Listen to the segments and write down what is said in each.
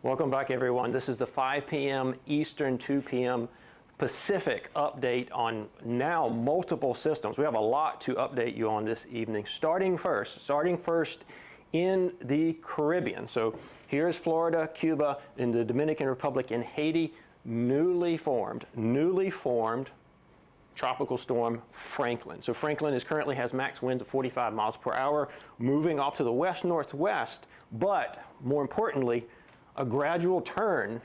Welcome back, everyone. This is the 5 p.m. Eastern, 2 p.m. Pacific update on now multiple systems. We have a lot to update you on this evening. Starting first in the Caribbean. So here's Florida, Cuba, and the Dominican Republic and Haiti, newly formed tropical storm Franklin. So Franklin currently has max winds of 45 miles per hour, moving off to the west-northwest, but more importantly, a gradual turn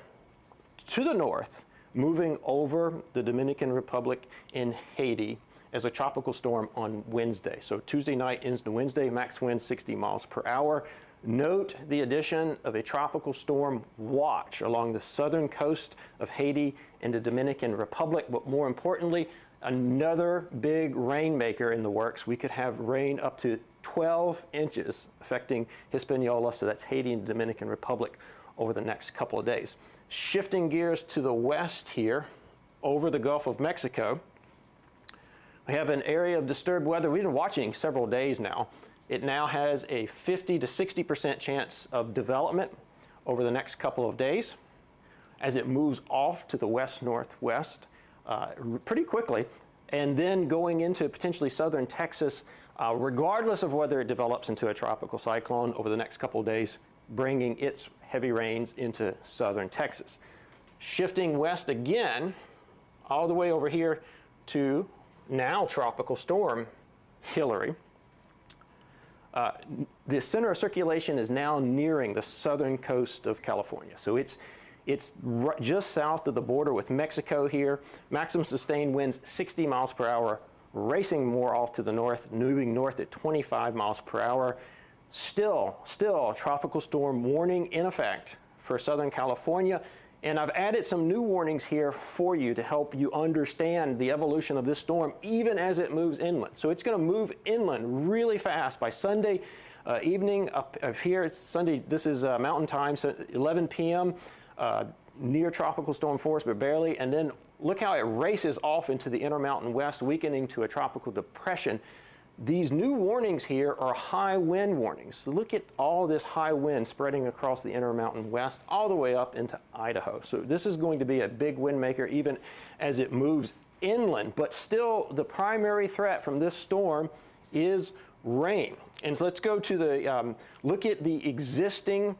to the north, moving over the Dominican Republic and Haiti as a tropical storm on Wednesday. So Tuesday night into Wednesday, max wind 60 miles per hour. Note the addition of a tropical storm watch along the southern coast of Haiti and the Dominican Republic, but more importantly, another big rainmaker in the works. We could have rain up to 12 inches affecting Hispaniola, so that's Haiti and the Dominican Republic, over the next couple of days. Shifting gears to the west here, over the Gulf of Mexico, we have an area of disturbed weather we've been watching several days now. It now has a 50 to 60% chance of development over the next couple of days as it moves off to the west-northwest pretty quickly, and then going into potentially southern Texas, regardless of whether it develops into a tropical cyclone over the next couple of days, bringing its heavy rains into southern Texas. Shifting west again, all the way over here to now tropical storm Hilary. The center of circulation is now nearing the southern coast of California. So it's just south of the border with Mexico here. Maximum sustained winds 60 miles per hour, racing more off to the north, moving north at 25 miles per hour. Still a tropical storm warning in effect for Southern California. And I've added some new warnings here for you to help you understand the evolution of this storm even as it moves inland. So it's going to move inland really fast by Sunday evening up here. It's Sunday, this is Mountain Time, so 11 p.m. Near tropical storm force, but barely. And then look how it races off into the Intermountain West, weakening to a tropical depression. These new warnings here are high wind warnings. So look at all this high wind spreading across the Intermountain West all the way up into Idaho. So this is going to be a big wind maker even as it moves inland. But still, the primary threat from this storm is rain. And so let's go to the, look at the existing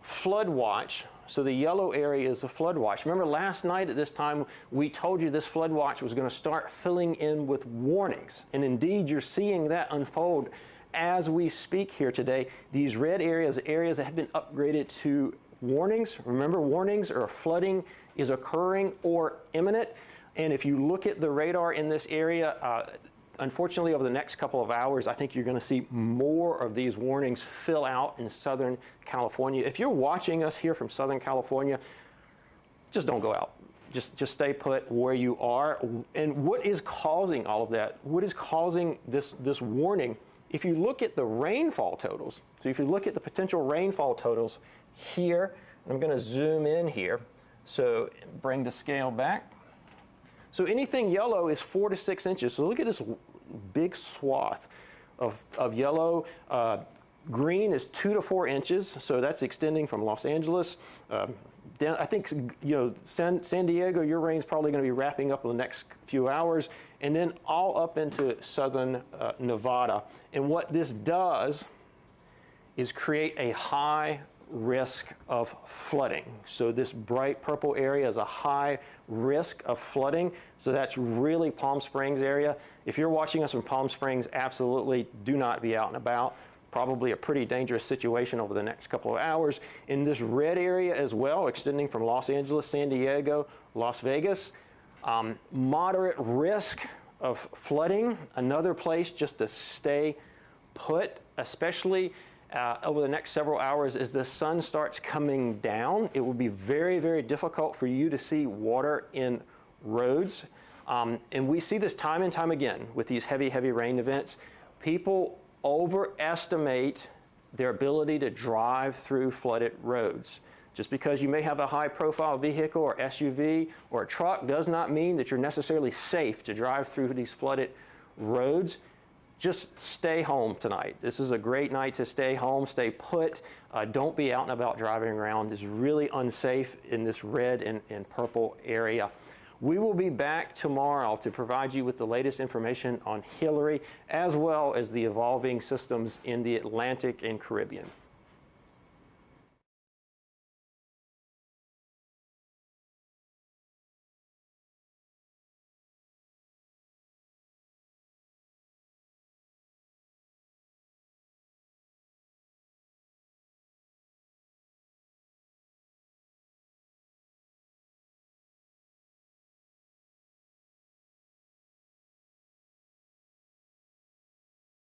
flood watch. So the yellow area is the flood watch. Remember last night at this time, we told you this flood watch was going to start filling in with warnings. And indeed, you're seeing that unfold as we speak here today. These red areas, areas that have been upgraded to warnings. Remember, warnings or flooding is occurring or imminent. And if you look at the radar in this area, unfortunately, over the next couple of hours, I think you're going to see more of these warnings fill out in Southern California. If you're watching us here from Southern California, just don't go out. Just stay put where you are. And what is causing all of that? What is causing this warning? If you look at the rainfall totals, so if you look at the potential rainfall totals here, I'm going to zoom in here. So bring the scale back. So anything yellow is 4 to 6 inches. So look at this big swath of yellow. Green is 2 to 4 inches. So that's extending from Los Angeles down. I think, you know, San Diego, your rain's probably going to be wrapping up in the next few hours, and then all up into southern Nevada. And what this does is create a high risk of flooding. So this bright purple area is a high risk of flooding. So that's really Palm Springs area. If you're watching us from Palm Springs, absolutely do not be out and about. Probably a pretty dangerous situation over the next couple of hours. In this red area as well, extending from Los Angeles, San Diego, Las Vegas, moderate risk of flooding. Another place just to stay put, especially over the next several hours as the sun starts coming down. It will be very, very difficult for you to see water in roads. And we see this time and time again with these heavy, heavy rain events. People overestimate their ability to drive through flooded roads. Just because you may have a high-profile vehicle or SUV or a truck does not mean that you're necessarily safe to drive through these flooded roads. just stay home tonight. This is a great night to stay home, stay put. Don't be out and about driving around. It's really unsafe in this red and purple area. We will be back tomorrow to provide you with the latest information on Hilary, as well as the evolving systems in the Atlantic and Caribbean.